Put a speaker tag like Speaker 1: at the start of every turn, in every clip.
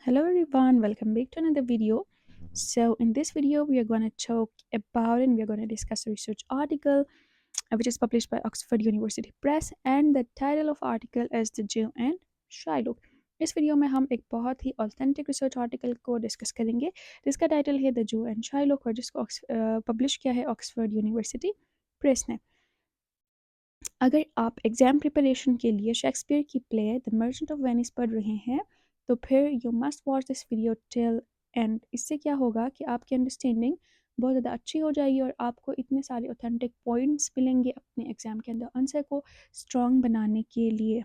Speaker 1: Hello everyone, welcome back to another video. So in this video we are going to talk about and we are going to discuss a research article which is published by Oxford University Press and the title of article is The Jew and Shylock. इस video में हम एक बहुत ही authentic research article को discuss करेंगे जिसका title है the zoo and Shylock और जिसको पब्लिश किया है ऑक्सफोर्ड यूनिवर्सिटी प्रेस ने। अगर आप एग्ज़ाम प्रिपरेशन के लिए शेक्सपियर की play the Merchant of Venice पढ़ रहे हैं तो फिर you must watch this video till and. इससे क्या होगा कि आपकी अंडरस्टैंडिंग बहुत ज़्यादा अच्छी हो जाएगी और आपको इतने सारे ऑथेंटिक पॉइंट्स मिलेंगे अपने एग्ज़ाम के अंदर आंसर को स्ट्रॉन्ग बनाने के लिए।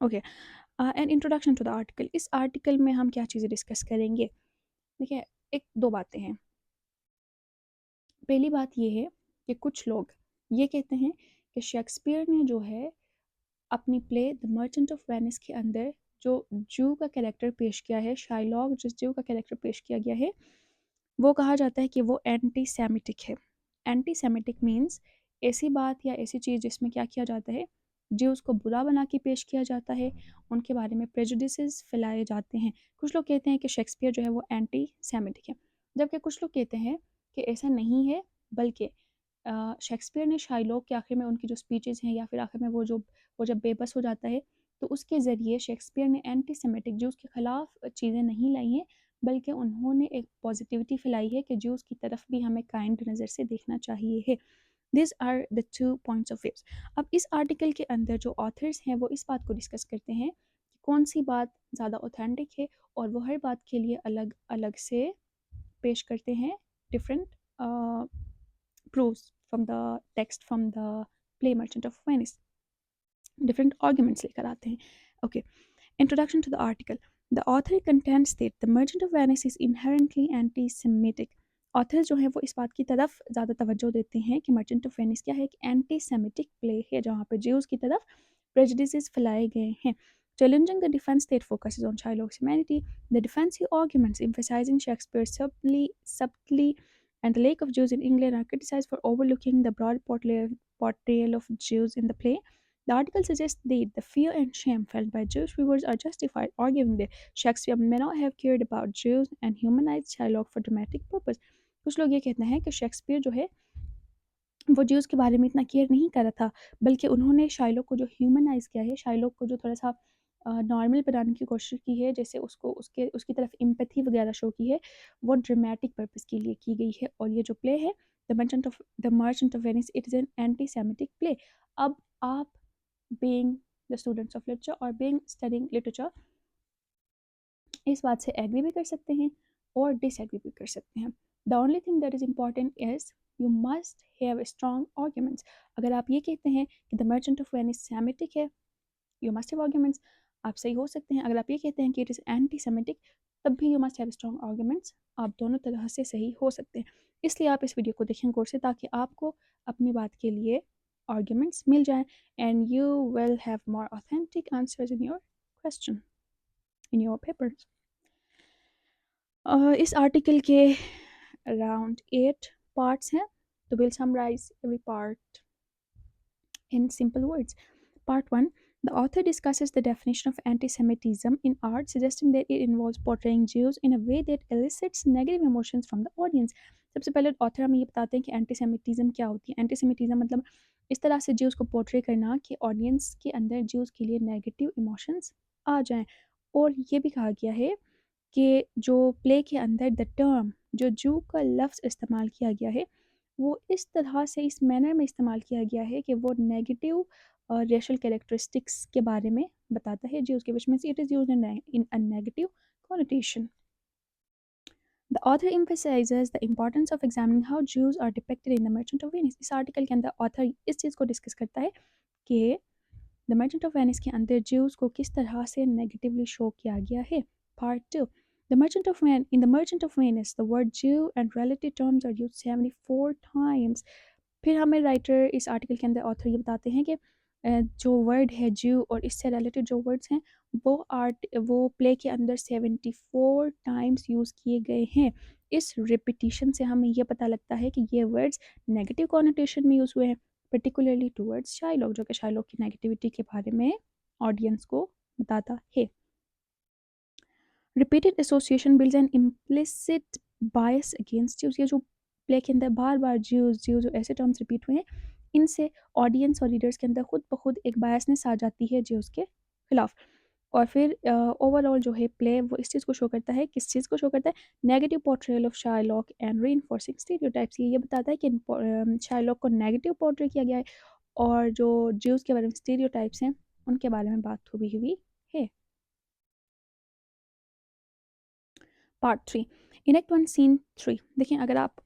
Speaker 1: Okay, and introduction to the article. इस आर्टिकल में हम क्या चीज़ें डिस्कस करेंगे? देखिए, एक दो बातें हैं। पहली बात ये है कि कुछ लोग ये कहते हैं कि शेक्सपियर ने जो है अपनी play the Merchant of Venice के अंदर जो जू का कैरेक्टर पेश किया है, शाइलॉक जिस जू का कैरेक्टर पेश किया गया है, वो कहा जाता है कि वो एंटी सेमिटिक है। एंटी सेमिटिक मीन्स ऐसी बात या ऐसी चीज़ जिसमें क्या किया जाता है, ज्यूज़ को बुरा बना के पेश किया जाता है, उनके बारे में प्रेजुडिसेस फैलाए जाते हैं। कुछ लोग कहते हैं कि शेक्सपियर जो है वो एंटी सेमिटिक है, जबकि कुछ लोग कहते हैं कि ऐसा नहीं है, बल्कि शेक्सपियर ने शाइलॉक के आखिर में उनकी जो स्पीचेस हैं या फिर आखिर में वो जब बेबस हो जाता है तो उसके ज़रिए शेक्सपियर ने एंटी सेमिटिक ज्यूज़ के ख़िलाफ़ चीज़ें नहीं लाई हैं, बल्कि उन्होंने एक पॉजिटिविटी फैलाई है कि ज्यूज़ की तरफ भी हमें काइंड नज़र से देखना चाहिए है। This are the two points of views. अब इस आर्टिकल के अंदर जो ऑथर्स हैं वो इस बात को डिस्कस करते हैं कि कौन सी बात ज़्यादा ऑथेंटिक है और वो हर बात के लिए अलग अलग से पेश करते हैं different proofs from the text from the play Merchant of Venice. Different arguments लेकर आते हैं. Okay, introduction to the article. The author contends that the Merchant of Venice is inherently anti-Semitic. Author जो है वो इस बात की तरफ ज़्यादा तवज्जो देते हैं कि मर्चेंट ऑफ वेनिस क्या है, कि एंटी सेमिटिक प्ले है जहाँ पे ज्यूज़ की तरफ प्रेजुडिसेस फैलाए गए हैं. Challenging the defense that focuses on Shylock's humanity, the defensive arguments emphasizing Shakespeare's subtly and the lack of Jews in England are criticized for overlooking the broad portrayal of Jews in the play. The article suggests that the fear and shame felt by Jewish viewers are justified, arguing that Shakespeare may not have cared about Jews and humanized Shylock for dramatic purpose. कुछ लोग ये कहते हैं कि Shakespeare जो है वो Jews के बारे में इतना केयर नहीं कर रहा था, बल्कि उन्होंने शाइलॉक को जो ह्यूमनाइज़ किया है, शाइलॉक को जो थोड़ा-सा नॉर्मल बनाने की कोशिश की है, जैसे उसको उसकी तरफ एम्पैथी वगैरह शो की है, वो ड्रामेटिक पर्पस के लिए की गई है। और ये जो प्ले है the Merchant of Venice, it is an anti Semitic play. अब आप being the students of literature और बीइंग स्टडीइंग लिटरेचर इस बात से एग्री भी कर सकते हैं और डिसएग्री भी कर सकते हैं। The only thing that is important is you must have strong arguments. अगर आप ये कहते हैं कि the Merchant of Venice Semitic है, यू मस्ट हैव आर्ग्यूमेंट्स, आप सही हो सकते हैं। अगर आप ये कहते हैं कि इट इज़ एंटी सेमिटिक, तब भी you must have strong arguments, आप दोनों तरह से सही हो सकते हैं। इसलिए आप इस वीडियो को देखें गौर से, ताकि आपको अपनी बात के लिए आर्ग्यूमेंट्स मिल जाएं and you will have more authentic answers in your question in your papers. इस आर्टिकल के अराउंड 8 पार्ट्स हैं, तो will summarise every part in simple words. Part 1. The author discusses the definition of anti-Semitism in art, suggesting that it involves portraying Jews in a way that elicits negative emotions from the audience. सबसे पहले author हमें ये बताते हैं कि anti सेमिटिज़म क्या होती है। एंटी सेमिटिज़म मतलब इस तरह से ज्यूज़ को पोर्ट्रे करना कि ऑडियंस के अंदर ज्यूज़ के लिए नेगेटिव इमोशंस आ जाएं। और ये भी कहा गया है कि जो प्ले के अंदर द टर्म जो जू का लफ्ज़ इस्तेमाल किया गया है, वो इस तरह से इस मैनर में इस्तेमाल किया गया है कि वो नेगेटिव रेशल कैरेक्टरिस्टिक्स के बारे में बताता है, जो उसके which means it is used in a negative connotation. The author emphasizes the importance of examining how Jews are depicted in The Merchant of Venice. इस आर्टिकल के अंदर ऑथर इस चीज़ को डिस्कस करता है कि द मर्चेंट ऑफ वेनिस के अंदर ज्यूज़ को किस तरह से नेगेटिवली शो किया गया है. Part 2. In The Merchant of Venice, the word Jew and related terms are used 74 times. फिर हमें राइटर इस आर्टिकल के अंदर ऑथर ये बताते हैं कि जो वर्ड है ज्यू और इससे रिलेटेड जो वर्ड्स हैं वो प्ले के अंदर 74 टाइम्स यूज़ किए गए हैं. इस रिपीटिशन से हमें ये पता लगता है कि ये वर्ड्स नेगेटिव कॉनोटेशन में यूज़ हुए हैं, पर्टिकुलरली टूवर्ड्स शाइलॉक, जो कि शाइलॉक की नेगेटिविटी के बारे में ऑडियंस को बताता है. Repeated association builds N implicit बायस अगेंस्ट ज्यूज। ये जो प्ले के अंदर बार बार ज्यूज ज्यूज ऐसे टर्म्स रिपीट हुए हैं, इनसे ऑडियंस और रीडर्स के अंदर खुद ब खुद एक बायसनेस आ जाती है ज्यूज के खिलाफ। और फिर ओवरऑल जो है प्ले वो इस चीज़ को शो करता है, किस चीज़ को शो करता है, negative portrayal of Sherlock and reinforcing stereotypes. ये बताता है कि शार्लॉक को नेगेटिव पोर्ट्रे किया गया है और जो ज्यूज के बारे में स्टीरियोटाइप्स हैं उनके बारे में बात हुई है। Part 3, in act 1 scene 3। देखिए अगर आप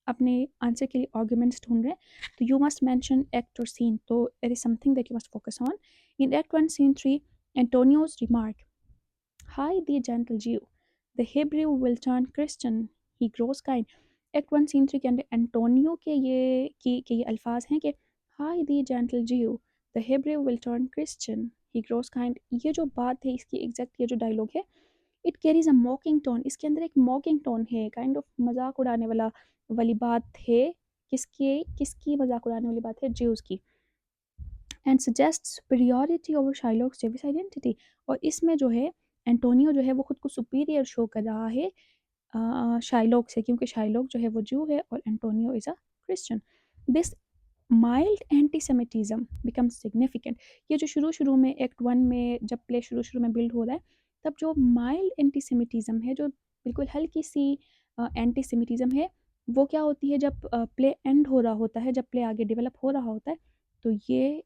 Speaker 1: अपने आंसर के लिए आर्ग्यूमेंट्स ढूंढ रहे हैं तो यू मस्ट मेंशन एक्ट और सीन, तो it is something that you must focus on. In act 1 scene 3, Antonio's remark, Hi, the gentle Jew. The Hebrew will turn Christian. He grows kind. Act 1 scene 3 के अंदर Antonio के ये अल्फाज हैं कि Hi, the gentle Jew. The Hebrew will turn Christian. He grows kind. ये जो बात है इसकी एग्जैक्ट ये जो डायलॉग है, इट कैरीज अ मॉकिंग टोन। इसके अंदर एक मॉकिंग टोन है, काइंड ऑफ मजाक उड़ाने वाली बात है। किसकी मजाक उड़ाने वाली बात है? ज्यूज की। And suggest superiority over Shylock's Jewish identity. और इसमें जो है एंटोनियो जो है वो खुद को सुपीरियर शो कर रहा है शाइलॉक से, क्योंकि शाइलॉक जो है वो जू है और Antonio is a Christian. This mild antisemitism becomes significant. ये जो शुरू शुरू में एक्ट 1 में जब प्ले शुरू शुरू में बिल्ड हो रहा है, तब जो माइल्ड एंटीसेमिटिज्म है, जो बिल्कुल हल्की सी एंटीसेमिटिज्म है, वो क्या होती है जब प्ले एंड हो रहा होता है, जब प्ले आगे डेवलप हो रहा होता है, तो ये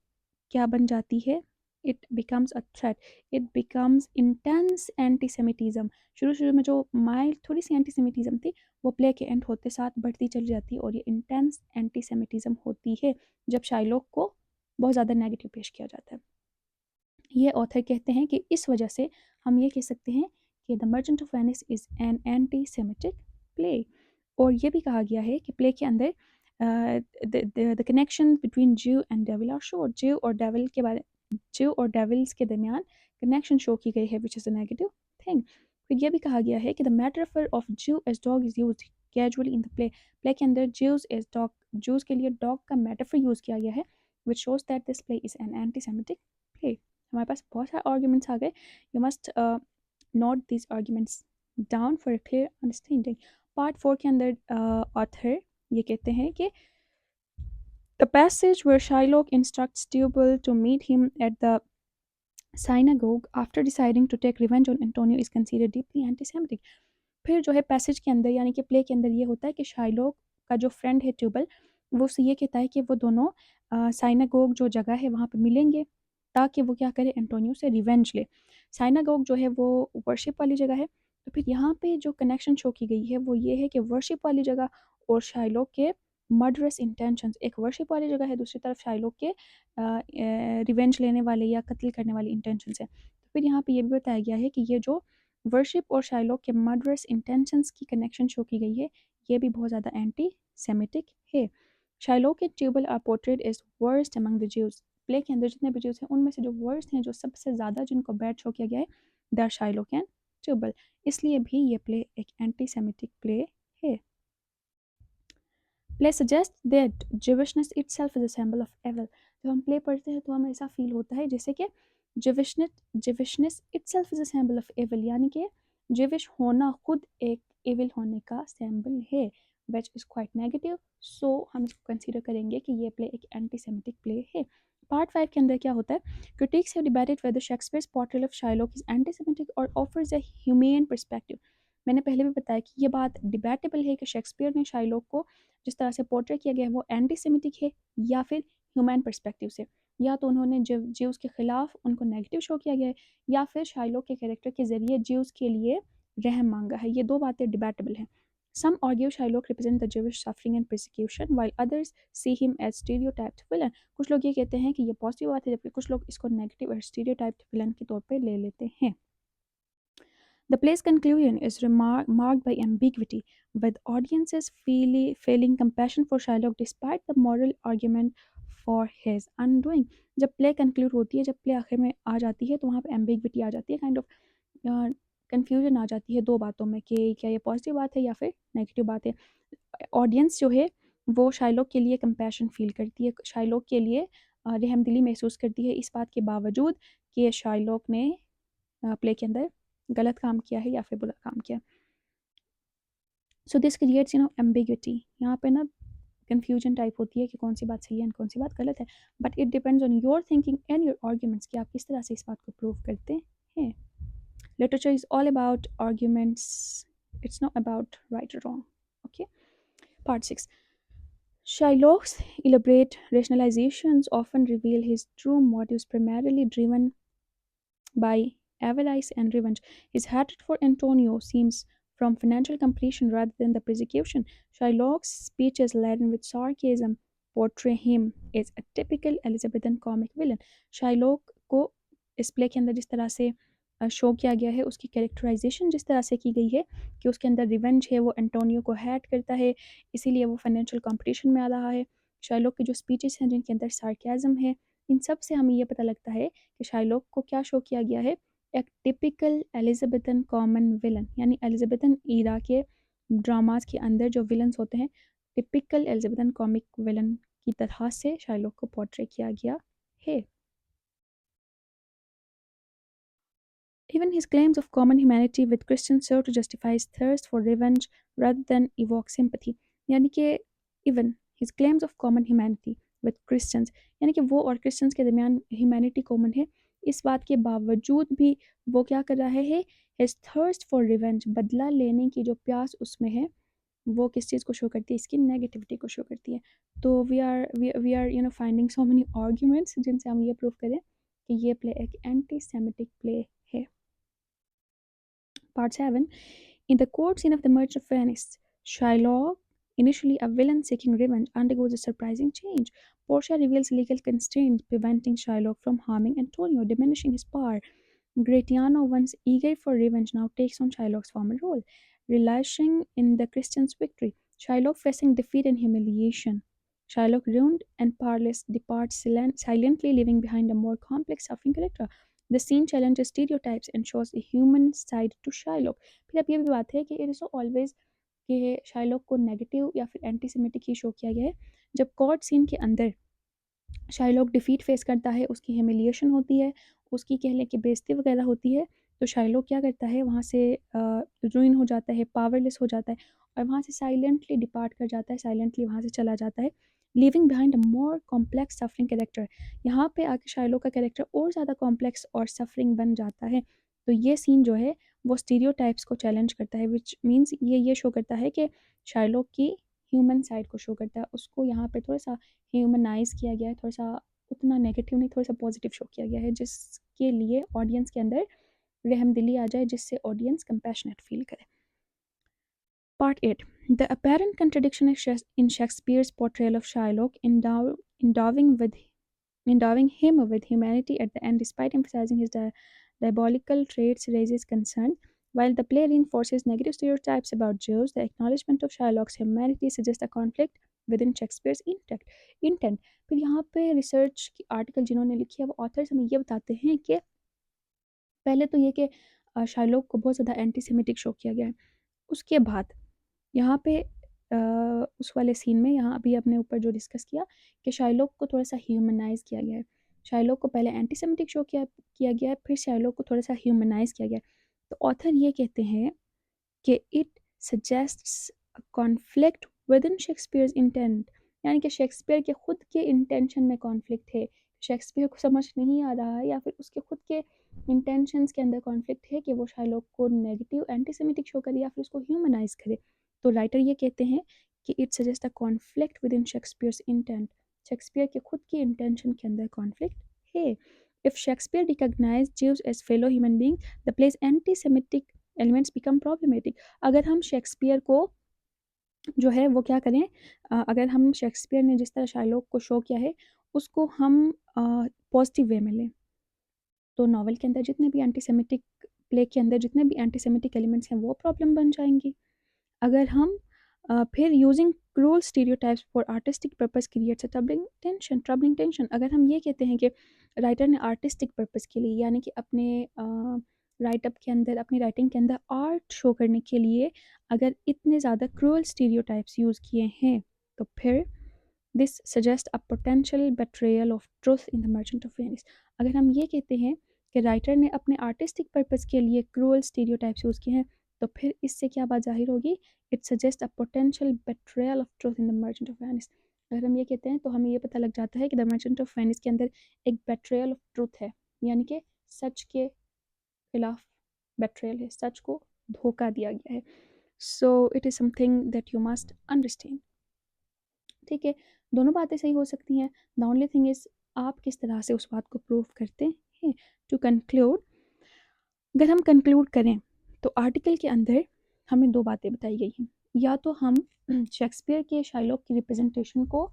Speaker 1: क्या बन जाती है? It becomes a threat, it becomes intense antisemitism. शुरू शुरू में जो माइल्ड थोड़ी सी एंटीसेमिटिज्म थी, वो प्ले के एंड होते साथ बढ़ती चली जाती है और ये इंटेंस एंटीसेमिटिज्म होती है जब शाइलॉक को बहुत ज़्यादा नेगेटिव पेश किया जाता है। ये ऑथर कहते हैं कि इस वजह से हम ये कह सकते हैं कि the Merchant of Venice is an anti Semitic play. और ये भी कहा गया है कि प्ले के अंदर द कनेक्शन बिटवीन ज्यू एंड डेविल आर शो। ज्यू और डेविल्स के दरमियान कनेक्शन शो की गई है, which is a negative thing. फिर यह भी कहा गया है कि the metaphor of Jew as dog is use casually in the play. Play के अंदर ज्यूज के लिए डॉग का मेटाफर यूज़ किया गया है, which shows that this play is an anti Semitic play. हमारे पास बहुत सारे आर्ग्यूमेंट्स आ गए। You must note this arguments down for a clear understanding. Part 4 के अंदर ऑथर ये कहते हैं कि the passage where Shylock instructs Tubal to meet him at the synagogue after deciding to take revenge on Antonio is considered deeply anti-Semitic। फिर जो है passage के अंदर यानी कि प्ले के अंदर ये होता है कि शाइलॉक का जो फ्रेंड है ट्यूबल, वो उससे ये कहता है कि वो दोनों साइनागोग जो जगह है वहाँ पे मिलेंगे ताकि वो क्या करे, एंटोनियो से रिवेंज ले। साइनागोग जो है वो वर्शिप वाली जगह है। तो फिर यहाँ पे जो कनेक्शन शो की गई है वो ये है कि वर्शिप वाली जगह और शाइलॉक के मर्डरस इंटेंशंस, एक वर्शिप वाली जगह है, दूसरी तरफ शाइलॉक के रिवेंज लेने वाले या कत्ल करने वाले इंटेंशंस है। तो फिर यहाँ पे ये भी बताया गया है कि ये जो वर्शिप और शाइलॉक के मर्डरस इंटेंशंस की कनेक्शन शो की गई है, ये भी बहुत ज़्यादा एंटी सेमिटिक है। Shylock and Tubal are portrayed as worst among the Jews. Play के अंदर जितने भी ज्यूज हैं उनमें से जो वर्स्ट हैं, जो सबसे ज़्यादा जिनको बैड शो किया गया है, द शाइलॉक एंड ट्यूबल। इसलिए भी ये प्ले एक एंटी सेमिटिक प्ले है। Play suggest that Jewishness itself is a symbol of evil. जब हम प्ले पढ़ते हैं तो हमें ऐसा फील होता है जैसे कि Jewishness itself is a symbol of evil, यानी कि जिविश होना खुद एक एविल होने का सिंबल है, which is quite negative. So हम इसको कंसीडर करेंगे कि ये प्ले एक एंटी सेमिटिक प्ले है। पार्ट 5 के अंदर क्या होता है? Critics have debated whether Shakespeare's portrayal of Shylock is anti Semitic और ऑफर्स अ ह्यूमेन पर्सपेक्टिव। मैंने पहले भी बताया कि ये बात डिबेटेबल है कि शेक्सपियर ने शाइलॉक को जिस तरह से पोर्ट्रे किया गया है वो एंटी सेमिटिक है या फिर ह्यूमन पर्सपेक्टिव से, या तो उन्होंने ज्यूज़ के खिलाफ उनको नेगेटिव शो किया गया है या फिर शाइलॉक के कैरेक्टर के ज़रिए ज्यूज़ के लिए रहम मांगा है। ये दो बातें डिबेटेबल हैं। Some argue Shylock represents the Jewish suffering and persecution, while others see him as stereotyped villain। कुछ लोग ये कहते हैं कि ये पॉजिटिव बात है, जबकि कुछ लोग इसको नेगेटिव और stereotyped villain के तौर पे ले लेते हैं। The play's conclusion is marked by ambiguity, with audiences feeling compassion for Shylock despite the moral argument for his undoing। जब प्ले कंक्लूड होती है, जब प्ले आखिर में आ जाती है, तो वहाँ पे एम्बिग्विटी आ जाती है, काइंड ऑफ कन्फ्यूजन आ जाती है दो बातों में कि क्या ये पॉजिटिव बात है या फिर नेगेटिव बात है। ऑडियंस जो है वो शाइलॉक के लिए कंपैशन फील करती है, शाइलॉक के लिए रहमदिली महसूस करती है, इस बात के बावजूद कि शाइलॉक ने प्ले के अंदर गलत काम किया है या फिर बुरा काम किया। सो दिस क्रिएट्स एम्बिग्विटी, यहाँ पे ना कन्फ्यूजन टाइप होती है कि कौन सी बात सही है और कौन सी बात गलत है। But it depends on your thinking and your arguments कि आप किस तरह से इस बात को प्रूव करते हैं। Literature is all about arguments, it's not about right और wrong. Okay, part 6। Shylock's elaborate rationalizations often reveal his true motives, primarily driven by avarice and revenge. His hatred for Antonio seems from financial completion rather than the persecution. Shylock's speeches, laden with sarcasm, portray him as a typical Elizabethan comic villain. Shylock को इस play के अंदर जिस तरह से show किया गया है, उसकी कैरेक्टराइजेशन जिस तरह से की गई है कि उसके अंदर रिवेंज है, वो एंटोनियो को हैट करता है, इसीलिए वो फाइनेंशियल कंपटीशन में आ रहा है। शाइलॉक की जो स्पीचेस हैं जिनके अंदर सार्केज़म है, इन सब से हमें ये पता लगता है कि शाइलॉक को क्या शो किया गया है, एक टिपिकल एलिजाबेथन कॉमन विलन, यानी एलिजाबेथन ईरा के ड्रामास के अंदर जो विलन्स होते हैं, टिपिकल एलिजाबेथन कॉमिक विलन की तरह से शाइलॉक को पोर्ट्रे किया गया है। Even his claims of common humanity with Christians serve to justify his thirst for revenge rather than evoke sympathy. यानी कि even his claims of common humanity with Christians, यानी कि वो और क्रिश्चियंस के दरमियान ह्यूमैनिटी कॉमन है, इस बात के बावजूद भी वो क्या कर रहा है, his thirst for revenge, बदला लेने की जो प्यास उसमें है, वो किस चीज़ को शो करती है, इसकी नेगेटिविटी को शो करती है। तो we are finding so many arguments जिनसे हम ये प्रूव करें कि ये प्ले एक एंटी सेमिटिक प्ले है। Part 7. In the court scene of The Merchant of Venice, Shylock, initially a villain seeking revenge, undergoes a surprising change. Portia reveals legal constraints preventing Shylock from harming Antonio, diminishing his power. Gratiano, once eager for revenge, now takes on Shylock's former role, relishing in the Christian's victory. Shylock facing defeat and humiliation. Shylock, ruined and powerless, departs silently, leaving behind a more complex, suffering character. The scene challenges stereotypes and shows a human side to Shylock. फिर अब ये भी बात है कि it is always कि Shylock को negative या फिर एंटी सेमिटिक ही शो किया गया है। जब कोर्ट सीन के अंदर शाइलॉक डिफीट फेस करता है, उसकी ह्यूमिलिएशन होती है, उसकी कह लें कि बेइज्जती वगैरह होती है, तो शाइलॉक क्या करता है, वहाँ से रुइन हो जाता है, पावरलेस हो जाता है और वहाँ से साइलेंटली डिपार्ट कर जाता है, साइलेंटली वहाँ से चला जाता है, living behind a more complex suffering character. यहाँ पे आके शाइलॉक का कैरेक्टर और ज़्यादा कॉम्प्लेक्स और सफरिंग बन जाता है। तो ये सीन जो है वो स्टीरियोटाइप्स को चैलेंज करता है, विच मीन्स ये शो करता है कि शाइलॉक की ह्यूमन साइड को शो करता है, उसको यहाँ पे थोड़ा सा ह्यूमनाइज़ किया गया है, थोड़ा-सा उतना नेगेटिव नहीं, थोड़ा-सा पॉजिटिव शो किया गया है, जिसके लिए ऑडियंस के अंदर रहमदिली आ जाए, जिससे ऑडियंस कंपैशनेट फ़ील करे। Part 8. The apparent contradiction in Shakespeare's portrayal of Shylock, endowing with endowing him with humanity at the end despite emphasizing his diabolical traits raises concern. While the play reinforces negative stereotypes about Jews, the acknowledgement of Shylock's humanity suggests a conflict within Shakespeare's intent. फिर यहाँ पे research की article जिन्होंने लिखी है वो authors हमें ये बताते हैं कि पहले तो ये कि शाइलॉक को बहुत ज़्यादा एंटीसेमिटिक शो किया गया है। उसके बाद यहाँ पे उस वाले सीन में यहाँ अभी अपने ऊपर जो डिस्कस किया कि शाइलॉक को थोड़ा-सा ह्यूमनाइज़ किया गया है। शाइलॉक को पहले एंटीसेमिटिक शो किया गया है, फिर शाइलॉक को थोड़ा-सा ह्यूमनाइज़ किया गया है। तो ऑथर ये कहते हैं कि it suggests a conflict within Shakespeare's intent, यानी कि शेक्सपियर के खुद के इंटेंशन में कॉन्फ्लिक्ट है। शेक्सपियर को समझ नहीं आ रहा है या फिर उसके खुद के इंटेंशंस के अंदर कॉन्फ्लिक्ट है कि वो शाइलॉक को नेगेटिव एंटीसेमिटिक शो करे या फिर उसको ह्यूमनाइज़ करे। तो राइटर ये कहते हैं कि it suggest a conflict within Shakespeare's intent, Shakespeare के खुद के इंटेंशन के अंदर कॉन्फ्लिक्ट है। If Shakespeare recognise Jews as fellow human being, the play's antisemitic elements become problematic. अगर हम शेक्सपियर को जो है वो क्या करें, अगर हम शेक्सपियर ने जिस तरह शाइलॉक को शो किया है उसको हम पॉजिटिव वे में लें, तो नॉवल के अंदर जितने भी एंटीसेमिटिक प्ले के अंदर जितने भी एंटीसेमिटिक एलिमेंट्स हैं वो प्रॉब्लम बन जाएंगी। अगर हम फिर using cruel stereotypes for artistic purpose creates a troubling tension. अगर हम ये कहते हैं कि राइटर ने आर्टिस्टिक पर्पस के लिए, यानी कि अपने राइटअप के अंदर, अपनी राइटिंग के अंदर आर्ट शो करने के लिए अगर इतने ज़्यादा क्रूअल स्टीरियोटाइप्स यूज़ किए हैं, तो फिर this suggest a potential betrayal of truth in the Merchant of Venice. अगर हम ये कहते हैं कि राइटर ने अपने आर्टिस्टिक पर्पस के लिए क्रूअल स्टीरियोटाइप्स यूज़ किए हैं, तो फिर इससे क्या बात ज़ाहिर होगी? It suggest a potential betrayal of truth in the Merchant of Venice. अगर हम ये कहते हैं तो हमें ये पता लग जाता है कि द मर्चेंट ऑफ वेनिस के अंदर एक बेट्रेयल ऑफ ट्रूथ है, यानी कि सच के खिलाफ बेट्रेयल है, सच को धोखा दिया गया है। So it is something that you must understand. ठीक है, दोनों बातें सही हो सकती हैं। द ओनली थिंग इज़ आप किस तरह से उस बात को प्रूव करते हैं। टू कंक्लूड, अगर हम कंक्लूड करें तो आर्टिकल के अंदर हमें दो बातें बताई गई हैं। या तो हम शेक्सपियर के शाइलॉक की रिप्रेजेंटेशन को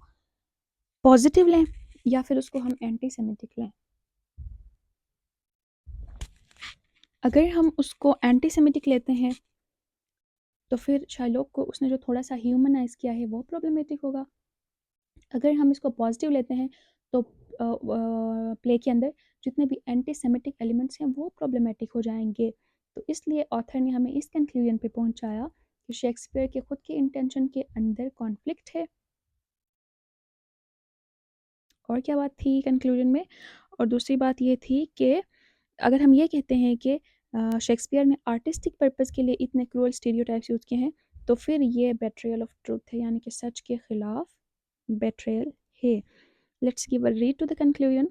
Speaker 1: पॉजिटिव लें या फिर उसको हम एंटी सेमिटिक लें। अगर हम उसको एंटी सेमिटिक लेते हैं तो फिर शाइलॉक को उसने जो थोड़ा सा ह्यूमनाइज किया है वो प्रॉब्लमेटिक होगा। अगर हम इसको पॉजिटिव लेते हैं तो प्ले के अंदर जितने भी एंटी सेमिटिक एलिमेंट्स हैं वो प्रॉब्लमेटिक हो जाएंगे। तो इसलिए ऑथर ने हमें इस कंक्लूजन पे पहुंचाया कि शेक्सपियर के खुद के इंटेंशन के अंदर कॉन्फ्लिक्ट है। और क्या बात थी कंक्लूजन में? और दूसरी बात ये थी कि अगर हम ये कहते हैं कि शेक्सपियर ने आर्टिस्टिक पर्पस के लिए इतने क्रूअल स्टीरियोटाइप्स यूज़ किए हैं, तो फिर ये बेट्रेयल ऑफ ट्रूथ है, यानी कि सच के खिलाफ बेट्रेयल है। Let's give a read to the conclusion.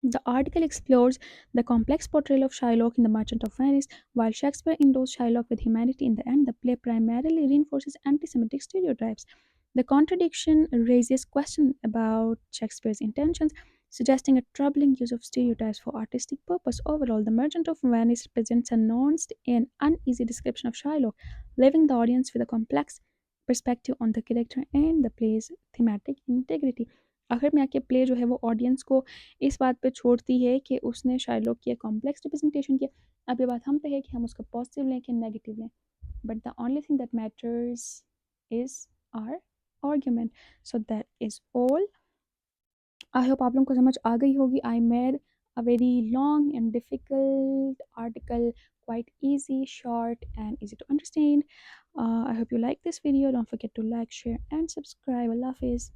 Speaker 1: The article explores the complex portrayal of Shylock in The Merchant of Venice. While Shakespeare endorsed Shylock with humanity in the end, the play primarily reinforces anti Semitic stereotypes. The contradiction raises questions about Shakespeare's intentions, suggesting a troubling use of stereotypes for artistic purpose. Overall, The Merchant of Venice presents a nuanced and uneasy description of Shylock, leaving the audience with a complex perspective on the character and the play's thematic integrity. आखिर में आके play जो है वो audience को इस बात पे छोड़ती है कि उसने शाइलॉक की कॉम्प्लेक्स रिप्रेजेंटेशन किया। अब ये बात हम पे है कि हम उसको पॉजिटिव लें कि नेगेटिव लें, but the only thing that matters is our argument. So that is all. I hope आप लोगों को समझ आ गई होगी। I made a very long and difficult article quite easy, short and easy to understand. I hope you like this video. Don't forget to like, share and subscribe. Allah Hafiz.